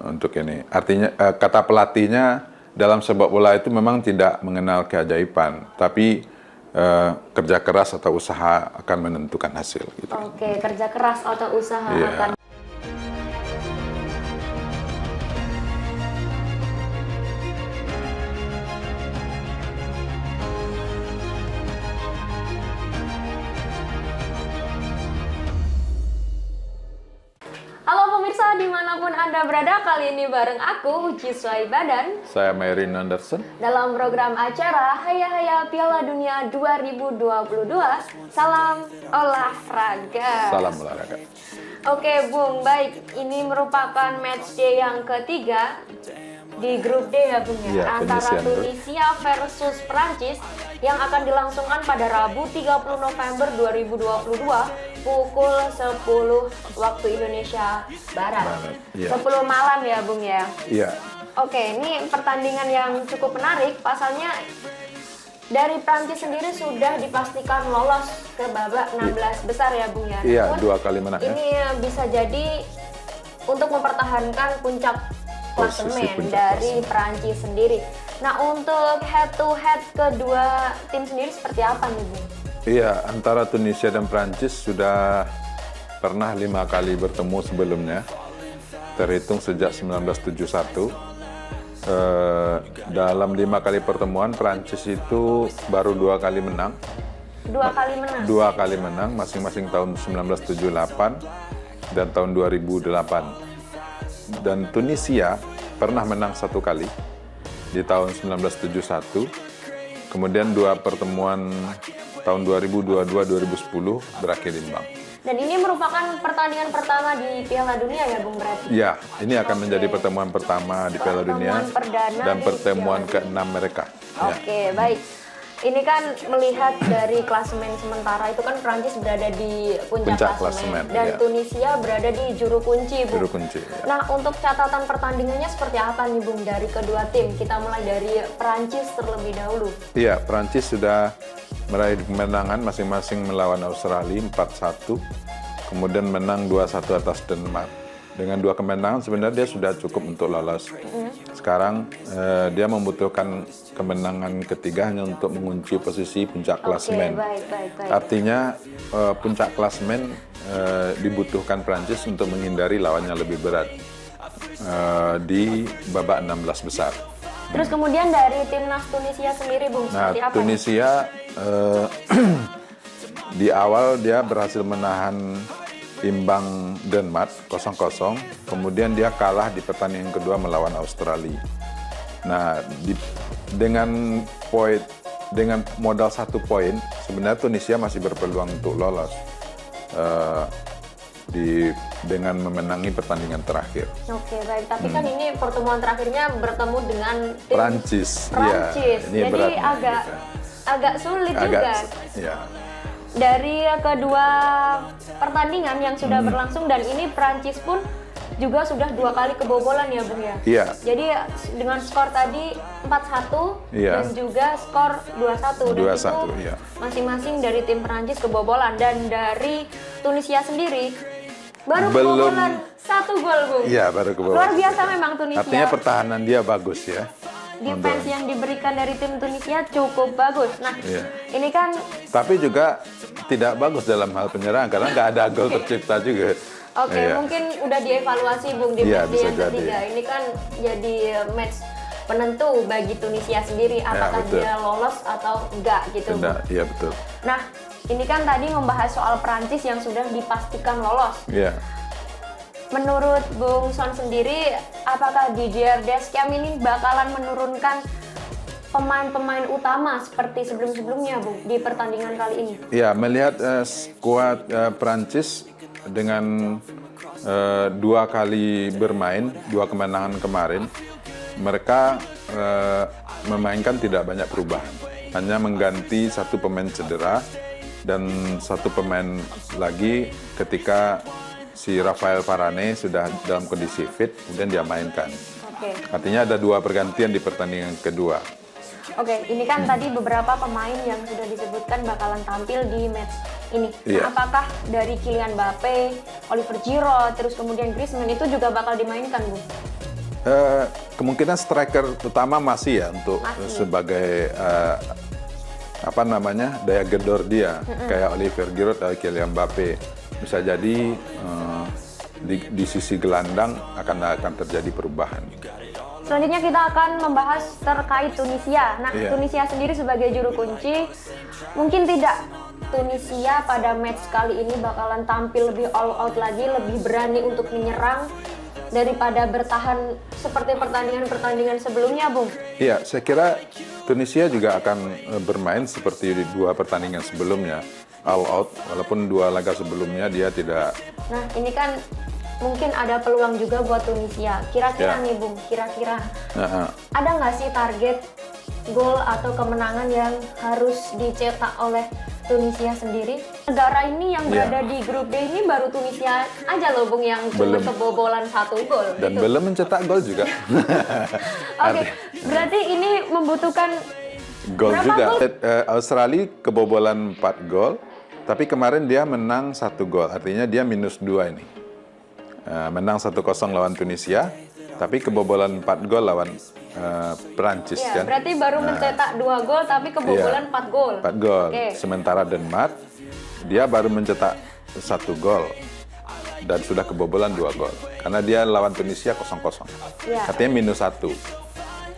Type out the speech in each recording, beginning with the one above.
untuk ini. Artinya kata pelatihnya dalam sepak bola itu memang tidak mengenal keajaiban, tapi kerja keras atau usaha akan menentukan hasil. Gitu. Oke, kerja keras atau usaha akan. Halo pemirsa dimanapun Anda berada, kali ini bareng aku Uci Swaiba dan saya Merin Anderson dalam program acara Haya Haya Piala Dunia 2022. Salam olahraga. Salam olahraga. Oke Bung, baik, ini merupakan match day yang ketiga di grup D ya Bung ya, antara Tunisia versus Prancis yang akan dilangsungkan pada Rabu 30 November 2022 pukul 10 waktu Indonesia Barat. 10 malam ya Bung ya? Iya. Oke, ini pertandingan yang cukup menarik, pasalnya dari Prancis sendiri sudah dipastikan lolos ke babak 16 besar ya Bung ya? Iya, 2 kali menang. Ini bisa jadi untuk mempertahankan puncak klasemen dari Prancis sendiri. Nah, untuk head to head kedua tim sendiri seperti apa nih Bung? Iya, antara Tunisia dan Prancis sudah pernah 5 kali bertemu sebelumnya, terhitung sejak 1971. Dalam 5 kali pertemuan, Prancis itu baru 2 kali menang. 2 kali menang? 2 kali menang, masing-masing tahun 1978 dan tahun 2008. Dan Tunisia pernah menang 1 kali di tahun 1971. Kemudian 2 pertemuan tahun 2022-2010 berakhir imbang. Dan ini merupakan pertandingan pertama di Piala Dunia ya Bung berarti? Ya, ini akan menjadi pertemuan pertama di Piala Dunia dan pertemuan ke-6 mereka. Oke, baik. Ini kan melihat dari klasemen sementara itu kan Prancis berada di puncak klasemen dan Tunisia berada di juru kunci, Bung. Juru kunci. Ya. Nah, untuk catatan pertandingannya seperti apa nih, Bung, dari kedua tim? Kita mulai dari Prancis terlebih dahulu. Iya, Prancis sudah meraih kemenangan masing-masing melawan Australia 4-1, kemudian menang 2-1 atas Denmark. Dengan 2 kemenangan sebenarnya dia sudah cukup untuk lolos. Sekarang dia membutuhkan kemenangan ketiga hanya untuk mengunci posisi puncak klasemen. Baik. Artinya puncak klasemen dibutuhkan Prancis untuk menghindari lawannya lebih berat di babak 16 besar. Terus kemudian dari timnas Tunisia sendiri, Bung, seperti apa? Tunisia di awal dia berhasil menahan imbang Denmark 0-0, kemudian dia kalah di pertandingan kedua melawan Australia. Nah, dengan modal 1 poin, sebenarnya Tunisia masih berpeluang untuk lolos dengan memenangi pertandingan terakhir. Oke, baik. Tapi kan ini pertemuan terakhirnya bertemu dengan tim Prancis. Ya, ini jadi agak sulit juga. Ya. Dari kedua pertandingan yang sudah berlangsung dan ini Prancis pun juga sudah 2 kali kebobolan ya Bung ya? Iya. Jadi dengan skor tadi 4-1 dan juga skor 2-1 dan itu masing-masing dari tim Prancis kebobolan, dan dari Tunisia sendiri baru kebobolan 1 gol Bung. Iya, baru kebobolan. Luar biasa memang Tunisia. Artinya pertahanan dia bagus ya. Defense yang diberikan dari tim Tunisia cukup bagus. Nah, ini kan... Tapi juga tidak bagus dalam hal penyerangan karena nggak ada gol tercipta juga. Oke, mungkin udah dievaluasi Bung di match yang ketiga. Ini kan jadi match penentu bagi Tunisia sendiri apakah dia lolos atau enggak gitu. Iya, betul. Nah, ini kan tadi membahas soal Prancis yang sudah dipastikan lolos. Iya. Menurut Bung Son sendiri, apakah Didier Deschamps ini bakalan menurunkan pemain-pemain utama seperti sebelum-sebelumnya, Bung, di pertandingan kali ini? Ya, melihat skuad Prancis dengan 2 kali bermain, 2 kemenangan kemarin, mereka memainkan tidak banyak perubahan. Hanya mengganti 1 pemain cedera dan 1 pemain lagi ketika si Rafael Varane sudah dalam kondisi fit, kemudian dia mainkan. Artinya ada 2 pergantian di pertandingan kedua. Oke, ini kan tadi beberapa pemain yang sudah disebutkan bakalan tampil di match ini. Nah, apakah dari Kylian Mbappe, Oliver Giroud, terus kemudian Griezmann itu juga bakal dimainkan, Bu? Kemungkinan striker utama masih ya untuk sebagai apa namanya daya gedor dia, kayak Olivier Giroud atau Kylian Mbappe. Bisa jadi di sisi gelandang akan terjadi perubahan. Selanjutnya kita akan membahas terkait Tunisia. Nah, Tunisia sendiri sebagai juru kunci, mungkin tidak Tunisia pada match kali ini bakalan tampil lebih all out lagi, lebih berani untuk menyerang daripada bertahan seperti pertandingan-pertandingan sebelumnya, Bung. Iya, saya kira Tunisia juga akan bermain seperti di dua pertandingan sebelumnya, all out, walaupun dua laga sebelumnya dia tidak. Nah, ini kan mungkin ada peluang juga buat Tunisia. Kira-kira nih, Bung, kira-kira ada nggak sih target gol atau kemenangan yang harus dicetak oleh Tunisia sendiri? Negara ini yang berada di grup D ini baru Tunisia aja loh, Bung, yang cuma kebobolan 1 gol. Dan gitu. belum mencetak gol juga. Oke, berarti ini membutuhkan gol berapa juga. gol? Australia kebobolan 4 gol, tapi kemarin dia menang 1 gol, artinya dia minus 2 ini. Menang 1-0 lawan Tunisia, tapi kebobolan 4 gol lawan Perancis Ya, kan. berarti baru mencetak 2 gol tapi kebobolan 4 gol. 4 gol. Oke. Sementara Denmark dia baru mencetak 1 gol dan sudah kebobolan 2 gol. Karena dia lawan Tunisia 0-0. Ya. Artinya minus 1.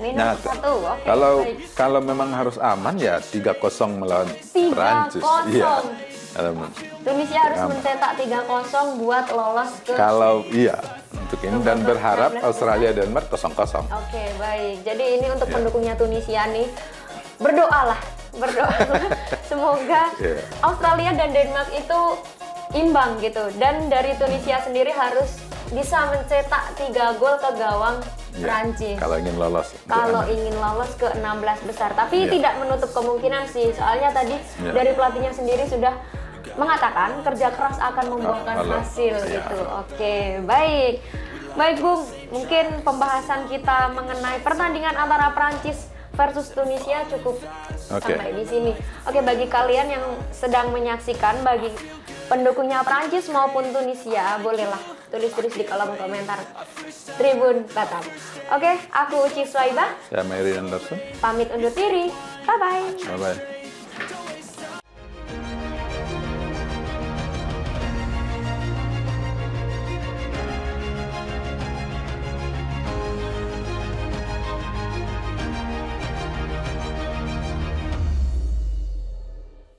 Minus Nah, 1. Oke. baik. kalau memang harus aman ya 3-0 melawan 3-0. Perancis. Iya. Tunisia harus mencetak 3-0 buat lolos ke. Kalau iya untuk ini dan berharap 16 Australia dan Denmark 0-0. Oke, baik. Jadi ini untuk pendukungnya Tunisia nih, berdoalah. Semoga Australia dan Denmark itu imbang gitu. Dan dari Tunisia sendiri harus bisa mencetak 3 gol ke gawang Prancis. Kalau ingin lolos. Kalau ingin lolos ke 16 besar. Tapi tidak menutup kemungkinan sih. Soalnya tadi dari pelatihnya sendiri sudah mengatakan kerja keras akan membuahkan hasil gitu. Oke, baik. Baik, Bung. Mungkin pembahasan kita mengenai pertandingan antara Prancis versus Tunisia cukup sampai di sini. Oke, bagi kalian yang sedang menyaksikan, bagi pendukungnya Prancis maupun Tunisia, bolehlah tulis-tulis di kolom komentar Tribun Batam. Oke, aku Uci Swaibah. Saya Mary Anderson. Pamit undur diri. Bye-bye. Bye-bye.